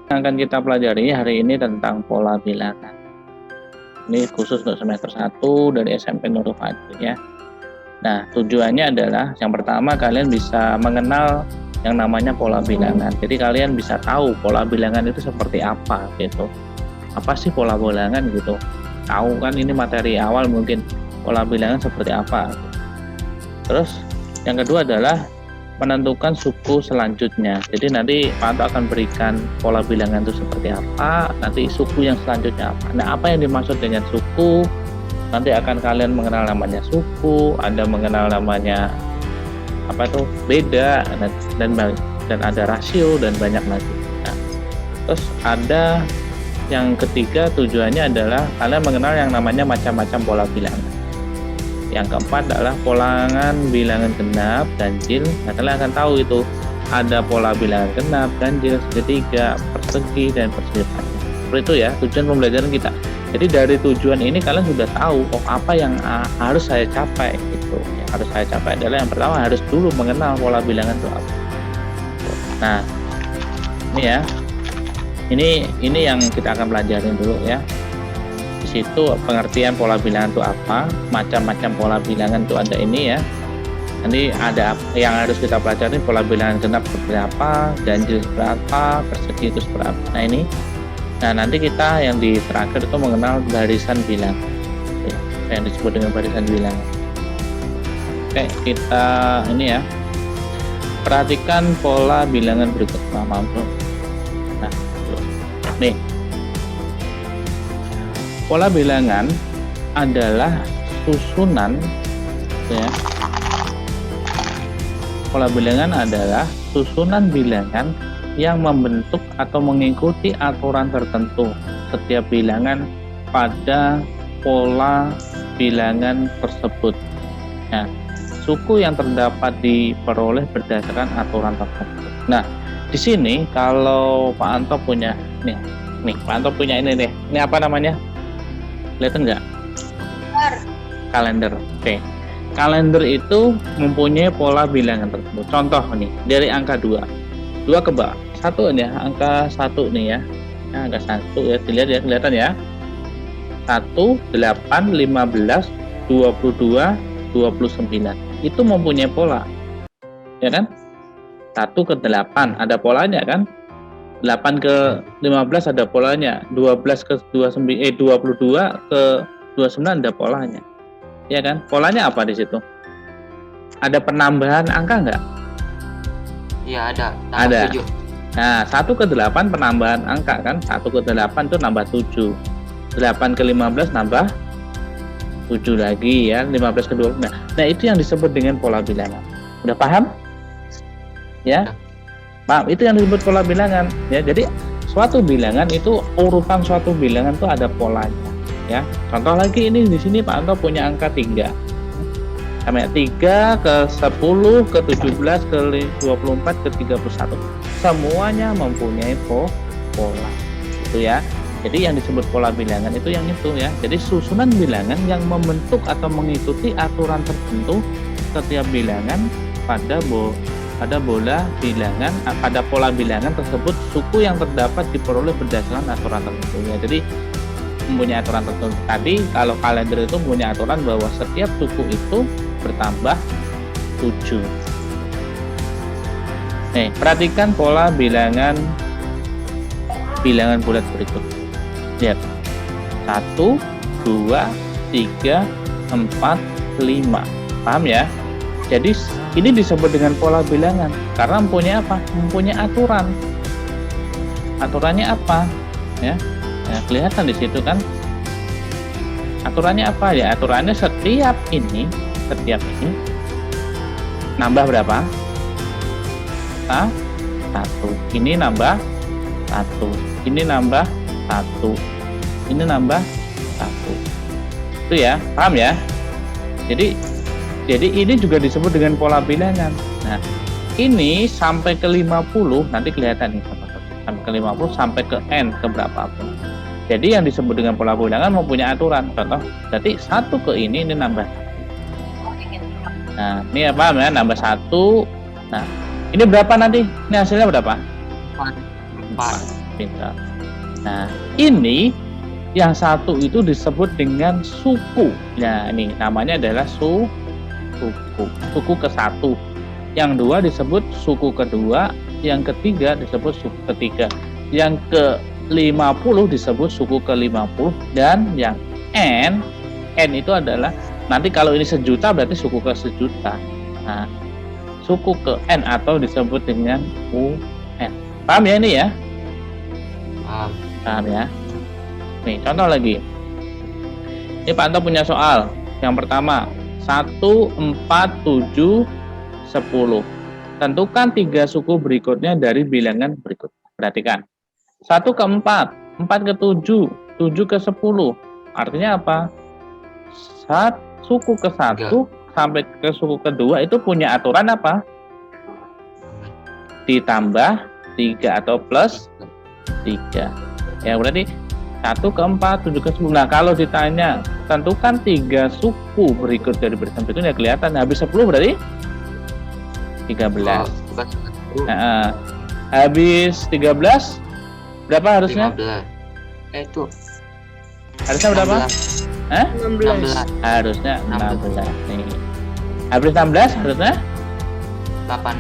Yang akan kita pelajari hari ini tentang pola bilangan. Ini khusus untuk semester 1 dari SMP Nurul Fadil ya. Nah, tujuannya adalah yang pertama kalian bisa mengenal yang namanya pola bilangan. Jadi kalian bisa tahu pola bilangan itu seperti apa gitu. Apa sih pola bilangan gitu? Tahu kan, ini materi awal mungkin pola bilangan seperti apa. Terus yang kedua adalah menentukan suku selanjutnya. Jadi nanti Pak Anto akan berikan pola bilangan itu seperti apa, nanti suku yang selanjutnya apa. Nah, apa yang dimaksud dengan suku? Nanti akan kalian mengenal namanya suku, Anda mengenal namanya apa tuh beda, dan ada rasio dan banyak lagi. Nah, terus ada yang ketiga, tujuannya adalah kalian mengenal yang namanya macam-macam pola bilangan. Yang keempat adalah polangan bilangan genap, ganjil. Nah, kalian akan tahu itu ada pola bilangan genap, ganjil, segitiga, persegi, dan persegi panjang. Seperti itu ya tujuan pembelajaran kita. Jadi dari tujuan ini kalian sudah tahu apa yang harus saya capai gitu. Yang harus saya capai adalah yang pertama harus dulu mengenal pola bilangan itu apa. Nah, ini ya. Ini yang kita akan pelajarin dulu ya. Di situ pengertian pola bilangan itu apa, macam-macam pola bilangan itu ada ini ya. Nanti ada yang harus kita pelajari, pola bilangan genap seperti apa, ganjil seperti apa, persegi itu seperti apa. Nah ini, nah nanti kita yang di terakhir itu mengenal barisan bilangan ya, yang disebut dengan barisan bilangan. Oke, kita ini ya, perhatikan pola bilangan berikut. Nah, nih. Pola bilangan adalah susunan ya. Pola bilangan adalah susunan bilangan yang membentuk atau mengikuti aturan tertentu setiap bilangan pada pola bilangan tersebut. Nah, suku yang terdapat diperoleh berdasarkan aturan tertentu. Nah, di sini kalau Pak Anto punya nih Pak Anto punya ini nih. Ini apa namanya? Kelihatan nggak? Kalender. Oke. Kalender itu mempunyai pola bilangan tertentu. Contoh nih, dari angka 2. 2 ke bawah. 1 nih ya, angka 1 nih ya. Nah, angka 1 ya, dilihat ya, kelihatan ya. 1, 8, 15, 22, 29. Itu mempunyai pola. Ya kan? 1 ke 8 ada polanya kan? 8 ke 15 ada polanya, 12 ke 22 ke 29 ada polanya. Ya kan? Polanya apa di situ? Ada penambahan angka enggak? Iya, ada. Ada. 7. Nah, 1 ke 8 penambahan angka kan? 1 ke 8 itu nambah 7. 8 ke 15 nambah 7 lagi ya, 15 ke 20. Nah, itu yang disebut dengan pola bilangan. Udah paham? Ya. Paham, itu yang disebut pola bilangan ya. Jadi suatu bilangan itu, urutan suatu bilangan itu ada polanya ya. Contoh lagi, ini di sini Pak Anto punya angka 3. Sampai 3 ke 10 ke 17 ke 24 ke 31. Semuanya mempunyai pola. Itu ya. Jadi yang disebut pola bilangan itu yang itu ya. Jadi susunan bilangan yang membentuk atau mengikuti aturan tertentu setiap bilangan pada pola bilangan tersebut, suku yang terdapat diperoleh berdasarkan aturan tertentu ya. Jadi mempunyai aturan tertentu. Tadi kalau kalender itu mempunyai aturan bahwa setiap suku itu bertambah 7. Nih, perhatikan pola bilangan bulat berikut. Lihat. 1, 2, 3, 4, 5. Paham ya? Jadi ini disebut dengan pola bilangan karena mempunyai apa? Mempunyai aturan. Aturannya apa? Ya, kelihatan di situ kan? Aturannya apa ya? Aturannya setiap ini nambah berapa? 1. Ini nambah 1. Ini nambah 1. Ini nambah 1. Itu ya, paham ya? Jadi ini juga disebut dengan pola bilangan. Nah, ini sampai ke 50, nanti kelihatan nih sampai ke 50 sampai ke n ke berapapun. Jadi yang disebut dengan pola bilangan mempunyai aturan. Contoh, berarti 1 ke ini nambah. Nah, ini apa ya? Nambah 1. Nah, ini berapa nanti? Ini hasilnya berapa? 4. Pintar. Nah, ini yang satu itu disebut dengan suku. Nah, ini namanya adalah suku. Suku ke-1. Yang dua disebut suku kedua, yang ketiga disebut suku ketiga. Yang ke-50 disebut suku ke-50, dan yang N itu adalah nanti kalau ini sejuta berarti suku ke sejuta. Nah, suku ke N atau disebut dengan UN. Paham ya ini ya? Paham ya? Nih, contoh lagi. Ini Pak Anto punya soal. Yang pertama, 1, 4, 7, 10. Tentukan 3 suku berikutnya dari bilangan berikut. Perhatikan. 1 ke 4, 4 ke 7, 7 ke 10. Artinya apa? Suku ke 1 sampai ke suku kedua itu punya aturan apa? Ditambah 3 atau plus 3. Ya, berarti 1 ke 4, 7 ke 10. Nah, kalau ditanya tentukan 3 suku berikut dari barisan berikutnya, kelihatan habis 10 berarti 13. Nah, habis 13 berapa harusnya? 15. Itu Harusnya berapa? 16. Harusnya 16. Nih. Habis 16 harusnya 8.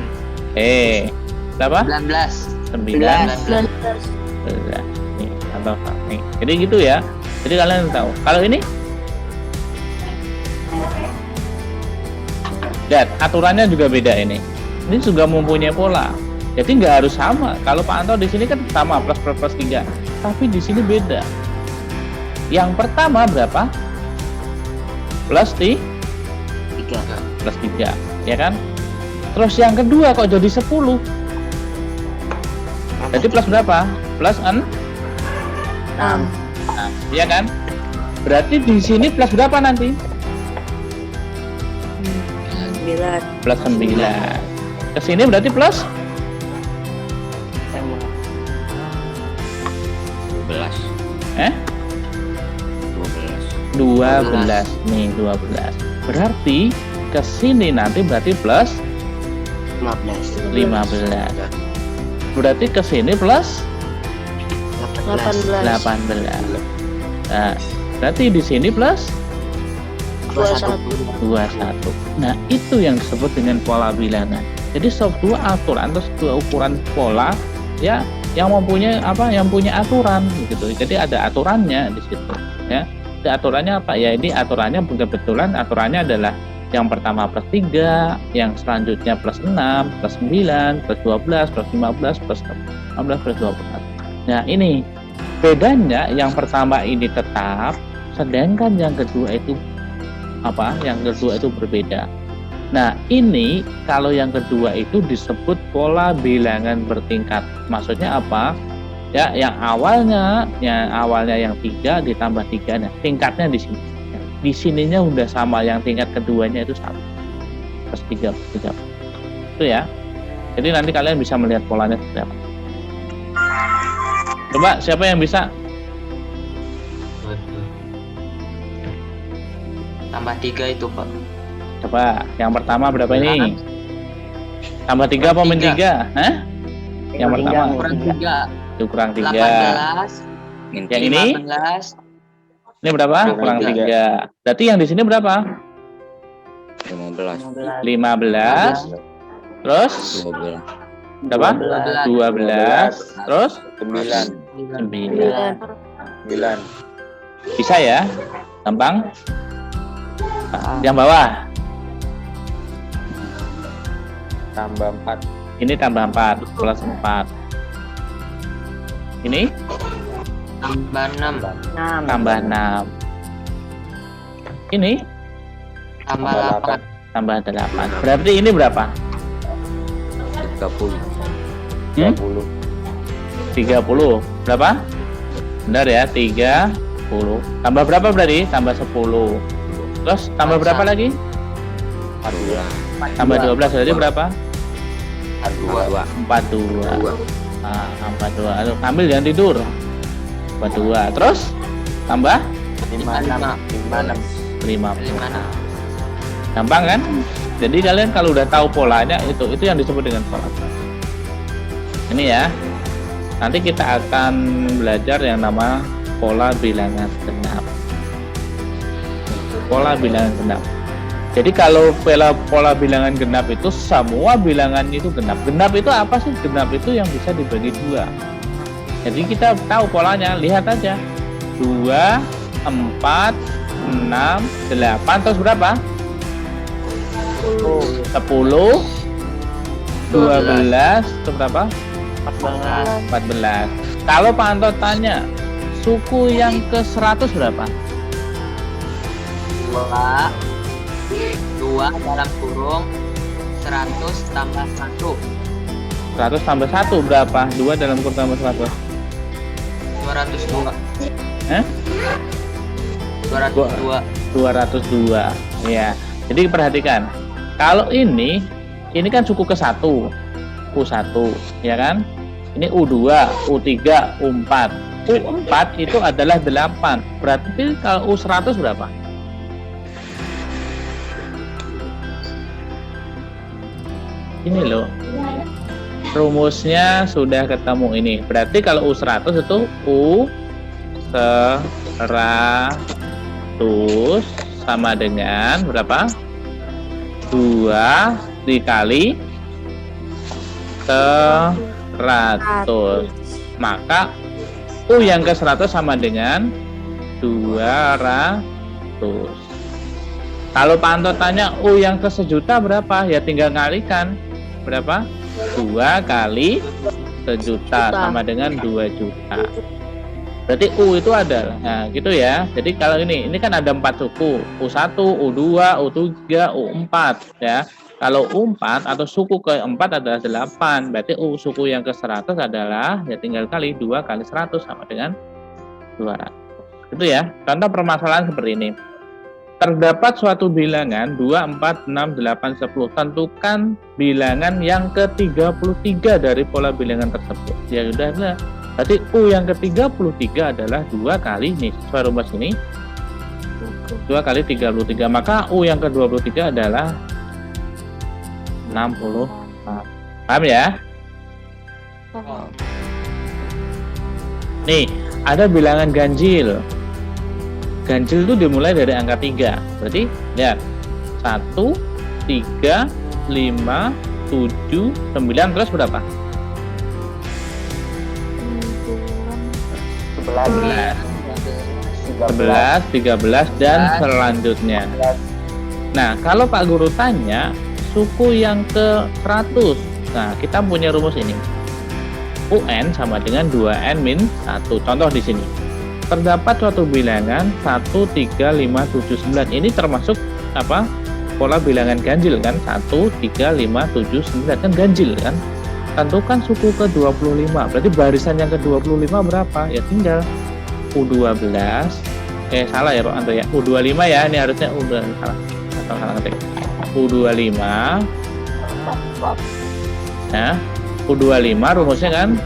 Berapa? 19. 9. Nih, atau nih. Jadi gitu ya. Jadi kalian tahu. Kalau ini dan aturannya juga beda ini. Ini juga mempunyai pola. Jadi nggak harus sama. Kalau Pak Anto di sini kan sama plus 3. Tapi di sini beda. Yang pertama berapa? Plus 3. Plus 3, ya kan? Terus yang kedua kok jadi 10? Jadi plus berapa? Plus 6. Nah, ya kan? Berarti di sini plus berapa nanti? 9. Plus 9. Ke sini berarti plus 12. 12. Nih, 12. Berarti ke sini nanti berarti plus 15. Berarti ke sini plus 18. 18. Nah, berarti di sini plus 21. Nah, itu yang disebut dengan pola bilangan. Jadi sebuah aturan atau sebuah ukuran pola ya yang mempunyai apa? Yang punya aturan gitu. Jadi ada aturannya di situ ya. Ada aturannya apa? Ya ini aturannya kebetulan aturannya adalah yang pertama plus 3, yang selanjutnya plus 6, plus 9, plus 12, plus 15, plus 16, plus 21. Nah, ini bedanya yang pertama ini tetap, sedangkan yang kedua itu apa? Yang kedua itu berbeda. Nah, ini kalau yang kedua itu disebut pola bilangan bertingkat. Maksudnya apa? Ya, yang awalnya yang 3 ditambah 3. Nah, tingkatnya di sini. Di sininya udah sama, yang tingkat keduanya itu sama. Plus 3, plus 3. Itu ya. Jadi nanti kalian bisa melihat polanya seperti apa. Coba siapa yang bisa? Tambah 3 itu, Pak. Coba, yang pertama berapa ini? Tambah 3 apa min 3? Hah? Yang pertama Kurang 3. itu kurang 3. 18. Yang ini? 15. Ini berapa? Kurang 3. Berarti yang di sini berapa? 15. 15. Terus 12. berapa? 12. Terus 9. 9. Bisa ya? Gampang? Nah, yang bawah Tambah 4. ini tambah 4 plus 4. Ini Tambah 6. tambah 6. Ini Tambah 8. tambah 8. Berarti ini berapa? 30. 30. 30. Berapa? Benar ya, 30. Tambah berapa berarti? Tambah 10. Terus tambah berapa lagi? 42. Tambah 12 berarti berapa? 42. 42. Nah, 42. Aduh, ambil jangan tidur. 42. Terus tambah 56. 5. Gampang kan? Jadi kalian kalau udah tahu polanya itu yang disebut dengan pola. Ini ya. Nanti kita akan belajar yang nama pola bilangan genap. Pola bilangan genap. Jadi kalau pola bilangan genap itu semua bilangan itu genap. Genap itu apa sih? Genap itu yang bisa dibagi dua. Jadi kita tahu polanya, lihat aja. 2, 4, 6, 8, terus berapa? 10, 12, terus berapa? 14. Kalau Pak Anto tanya, suku yang ke 100 berapa? 2 dalam kurung 100 tambah 1. 100 tambah 1 berapa? 2 dalam kurung tambah 100. 202. Hah? 202. 202. Ya. Jadi perhatikan. Kalau ini kan suku ke 1. U1, ya kan? Ini U2, U3, U4. U4 itu adalah 8. Berarti kalau U100 berapa? Ini loh. Rumusnya sudah ketemu ini. Berarti kalau U100 itu U100 sama dengan berapa? 2 dikali 100. Maka U yang ke 100 sama dengan 200. Kalau Pak Anto tanya U yang ke 1.000.000 berapa? Ya tinggal kalikan. Berapa? 2 kali 1.000.000 sama dengan 2 juta. Berarti U itu adalah, nah gitu ya. Jadi kalau ini kan ada 4 suku, U1, U2, U3, U4 ya. Kalau U4 atau suku ke-4 adalah 8, berarti U suku yang ke-100 adalah ya tinggal kali 2 kali 100 sama dengan 200. Itu ya. Contoh permasalahan seperti ini. Terdapat suatu bilangan 2, 4, 6, 8, 10. Tentukan bilangan yang ke-33 dari pola bilangan tersebut. Ya udah. Berarti U yang ke-33 adalah 2 kali nih, sesuai rumus ini 2 kali 33. Maka U yang ke-23 adalah 64. Paham ya? Nih, ada bilangan ganjil. Ganjil itu dimulai dari angka 3. Berarti lihat 1, 3, 5, 7, 9, terus berapa? 11, 13, dan selanjutnya. Nah, kalau Pak Guru tanya suku yang ke 100, nah kita punya rumus ini. UN sama dengan 2N min 1. Contoh di sini. Terdapat suatu bilangan 1, 3, 5, 7, 9. Ini termasuk apa? Pola bilangan ganjil kan? 1, 3, 5, 7, 9 kan ganjil kan? Tentukan suku ke-25. Berarti barisan yang ke-25 berapa? Ya tinggal U12. Salah ya Pak Anto ya. U25 ya, ini harusnya salah. Atau salah ketik. U25. Nah, U25 rumusnya kan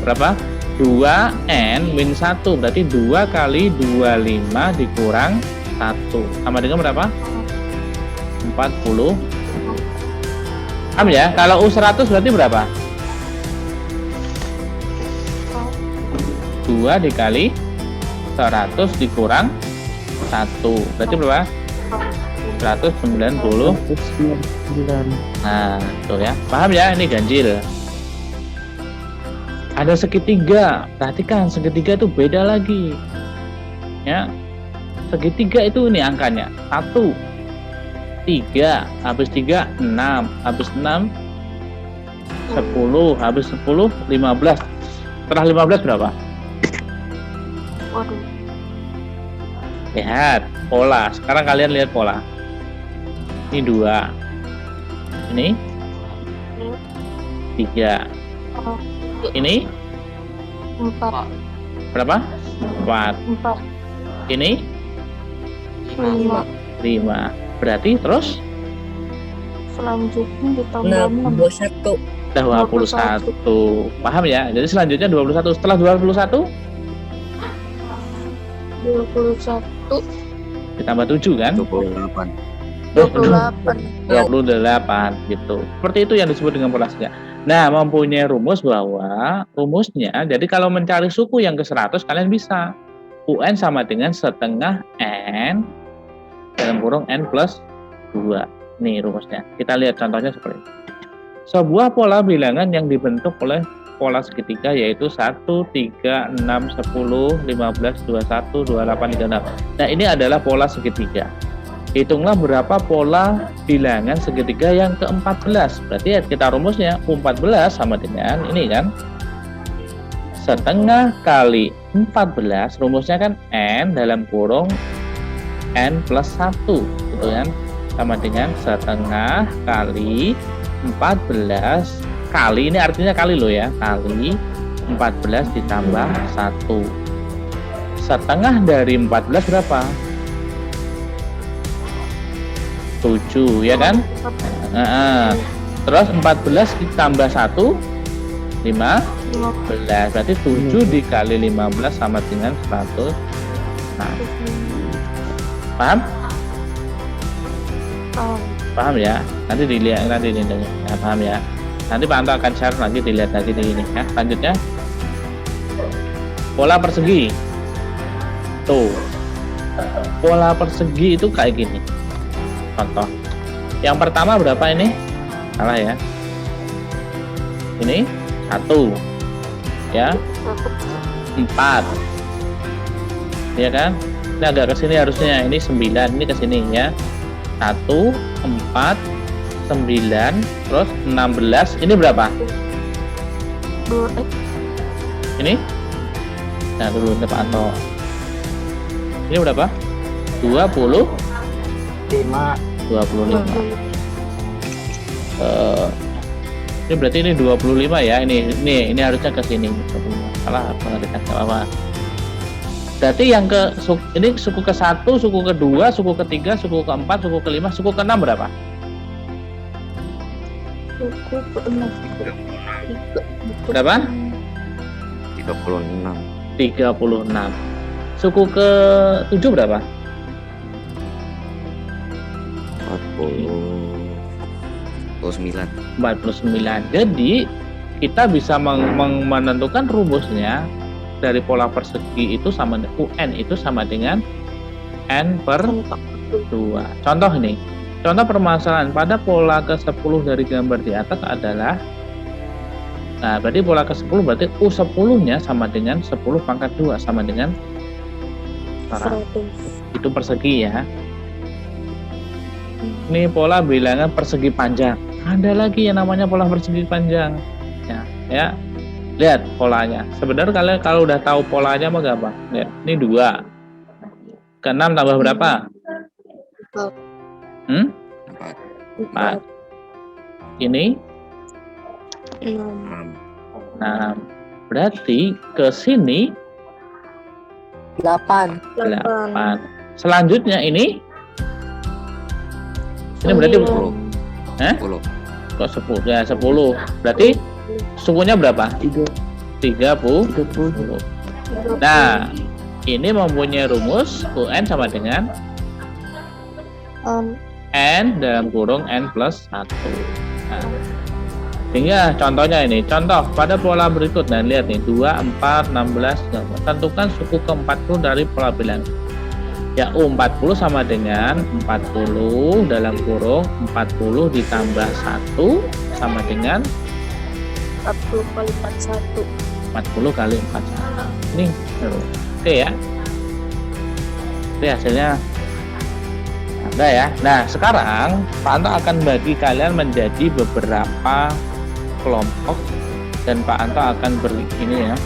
berapa? 2N min 1. Berarti 2 kali 25 dikurang 1. Sama dengan berapa? 40. Paham ya? Kalau U100 berarti berapa? 2 dikali 100 dikurang 1. Berarti berapa? 190. Nah, tuh ya. Paham ya? Ini ganjil. Ada segitiga. Perhatikan, segitiga itu beda lagi. Ya. Segitiga itu ini angkanya. 1, 3, habis 3, 6, habis 6, 10, habis 10, 15. Setelah 15 berapa? Waduh. Lihat pola. Sekarang kalian lihat pola. Ini 2. Ini 3. Ini 4. berapa? 4. Ini 5. 5. Berarti terus Selanjutnya ditambah 6. 21. Paham ya? Jadi selanjutnya 21. Setelah 21 21. ditambah 7 kan? 28. 28. gitu. Seperti itu yang disebut dengan pola segitiga. Nah, mempunyai rumus bahwa rumusnya, jadi kalau mencari suku yang ke-100 kalian bisa. UN sama dengan setengah N dalam kurung N plus 2. Nih rumusnya. Kita lihat contohnya seperti ini. Sebuah pola bilangan yang dibentuk oleh pola segitiga yaitu 1, 3, 6, 10, 15, 21, 28, 36. Nah, ini adalah pola segitiga. Hitunglah berapa pola bilangan segitiga yang ke-14. Berarti ya kita rumusnya U14 sama dengan ini kan. Setengah kali 14, rumusnya kan N dalam kurung N plus 1. Gitu kan. Sama dengan setengah kali 14 kali, ini artinya kali loh ya. Kali 14 ditambah 1. Setengah dari 14 berapa? 7 ya kan? Terus 14 ditambah 1 15, berarti 7 dikali 15 sama dengan 100. Nah, paham? Paham ya? Nanti dilihat nanti ini ya, paham ya? Nanti Pak Anto akan share lagi, dilihat lagi di ini ya. Selanjutnya pola persegi. Tuh, pola persegi itu kayak gini. Contoh yang pertama berapa ini? Salah ya, ini 1 ya, 4 ya kan. Ini agak kesini harusnya, ini 9, ini kesini ya. 1, 4, 9, terus 16, ini berapa? Ini? Nah dulu Pak Anto, ini berapa? 25. Ini berarti ini 25 ya. Ini harusnya ke sini. Salah pengertian apa? Berarti yang ini suku ke-1, suku ke-2, suku ke-3, suku ke-4, suku ke-5, suku ke-6 berapa? Suku ke-6. Berapa? 36. Suku ke-7 berapa? 49. Jadi kita bisa menentukan rumusnya dari pola persegi itu sama UN itu sama dengan N per 2. Contoh nih. Contoh permasalahan pada pola ke-10 dari gambar di atas adalah, nah berarti pola ke-10 berarti U10-nya sama dengan 10 pangkat 2 sama dengan 100. Itu persegi ya. Ini pola bilangan persegi panjang. Ada lagi yang namanya pola persegi panjang. Ya. Lihat polanya. Sebenarnya kalian kalau udah tahu polanya mah gampang. Lihat, ini 2. Ke-6 tambah berapa? 4. Ini 6. Berarti ke sini 8. Selanjutnya ini berarti 10. Kok 10? Ya 10. Berarti sukunya berapa? 30. Nah, ini mempunyai rumus UN sama dengan N dalam kurung N plus 1. Nah, sehingga contohnya ini, contoh pada pola berikut. Dan lihat nih, 2, 4, 16. Tentukan suku ke-40 dari pola bilangan. Ya, U40 sama dengan 40 dalam kurung 40 ditambah 1 sama dengan 40 kali 41. 40 kali 41. Ini oke ya. Oke, hasilnya ada ya. Nah, sekarang Pak Anto akan bagi kalian menjadi beberapa kelompok dan Pak Anto akan ini ya.